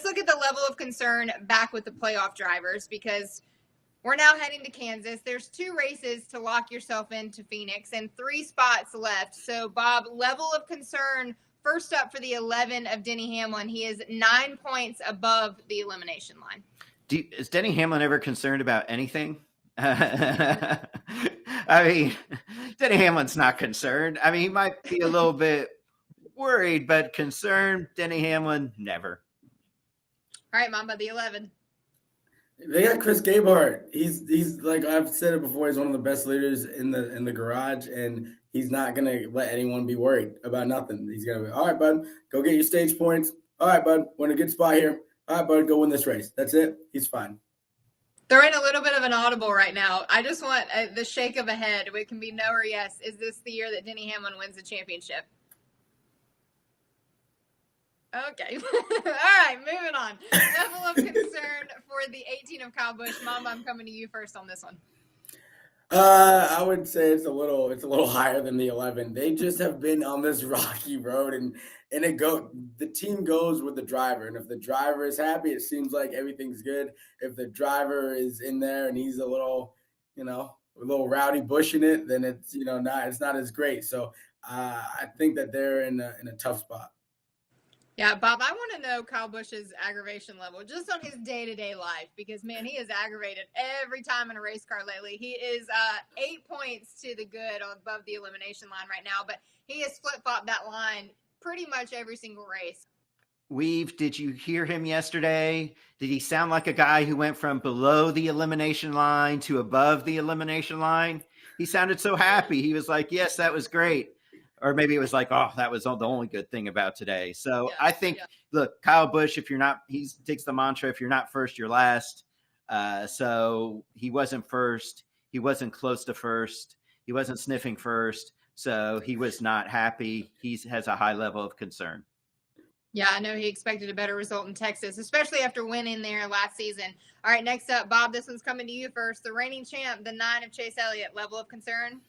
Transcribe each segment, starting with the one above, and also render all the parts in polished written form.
look at the level of concern back with the playoff drivers, because we're now heading to Kansas. There's 2 races to lock yourself into Phoenix and 3 spots left. So, Bob, level of concern, first up for the 11 of Denny Hamlin. He is 9 points above the elimination line. Is Denny Hamlin ever concerned about anything? I mean, Denny Hamlin's not concerned. I mean, he might be a little bit worried, but concerned, Denny Hamlin, never. All right, Mamba, the 11. They got Chris Gabehart. He's like I've said it before. He's one of the best leaders in the garage, and he's not gonna let anyone be worried about nothing. He's gonna be all right, bud. Go get your stage points. All right, bud. We're in a good spot here. All right, bud. Go win this race. That's it. He's fine. They're in a little bit of an audible right now. I just want the shake of a head. It can be no or yes. Is this the year that Denny Hamlin wins the championship? Okay. All right, moving on. Level of concern for the 18 of Kyle Busch. Mamba, I'm coming to you first on this one. I would say it's a little higher than the 11. They just have been on this rocky road, and the team goes with the driver. And if the driver is happy, it seems like everything's good. If the driver is in there and he's a little rowdy bushing it, then it's not as great. So I think that they're in a tough spot. Yeah, Bob, I want to know Kyle Busch's aggravation level just on his day-to-day life, because, man, he is aggravated every time in a race car lately. He is 8 points to the good above the elimination line right now, but he has flip-flopped that line pretty much every single race. Did you hear him yesterday? Did he sound like a guy who went from below the elimination line to above the elimination line? He sounded so happy. He was like, yes, that was great. Or maybe it was like, oh, that was the only good thing about today. So I think, look, Kyle Busch, he takes the mantra, if you're not first, you're last. So he wasn't first. He wasn't close to first. He wasn't sniffing first. So he was not happy. He has a high level of concern. Yeah, I know he expected a better result in Texas, especially after winning there last season. All right, next up, Bob, this one's coming to you first. The reigning champ, the 9 of Chase Elliott, level of concern?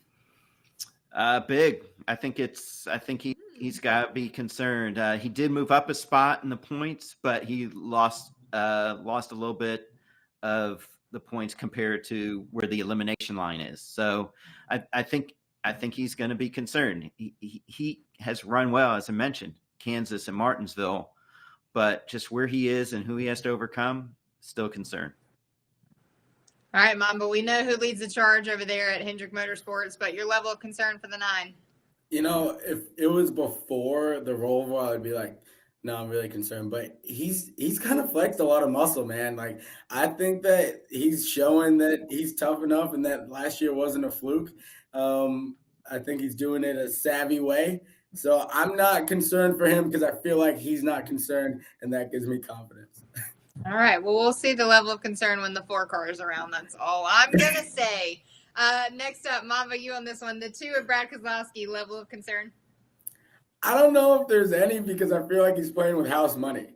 Big. I think he's got to be concerned. He did move up a spot in the points, but he lost a little bit of the points compared to where the elimination line is. So I think he's going to be concerned. He has run well, as I mentioned, Kansas and Martinsville, but just where he is and who he has to overcome, still concerned. All right, Mamba, we know who leads the charge over there at Hendrick Motorsports, but your level of concern for the 9? If it was before the Roval, I'd be like, no, I'm really concerned. But he's kind of flexed a lot of muscle, man. Like, I think that he's showing that he's tough enough and that last year wasn't a fluke. I think he's doing it a savvy way. So I'm not concerned for him because I feel like he's not concerned, and that gives me confidence. All right. Well, we'll see the level of concern when the 4 cars are around. That's all I'm going to say. Next up, Mamba, you on this one. The 2 of Brad Keselowski, level of concern? I don't know if there's any because I feel like he's playing with house money.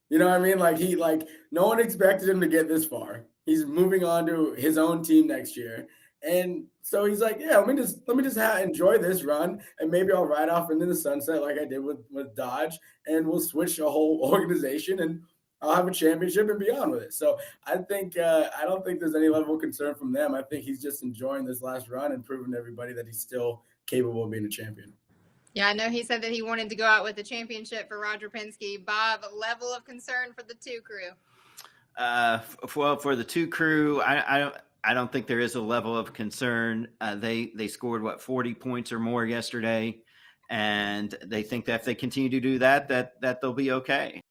You know what I mean? Like no one expected him to get this far. He's moving on to his own team next year. And so he's like, yeah, let me just enjoy this run, and maybe I'll ride off into the sunset like I did with Dodge, and we'll switch the whole organization and I'll have a championship and be on with it. So I think I don't think there's any level of concern from them. I think he's just enjoying this last run and proving to everybody that he's still capable of being a champion. Yeah, I know he said that he wanted to go out with the championship for Roger Penske. Bob, level of concern for the 2 crew? Well, for the 2 crew, I don't think there is a level of concern. They scored 40 points or more yesterday, and they think that if they continue to do that they'll be okay.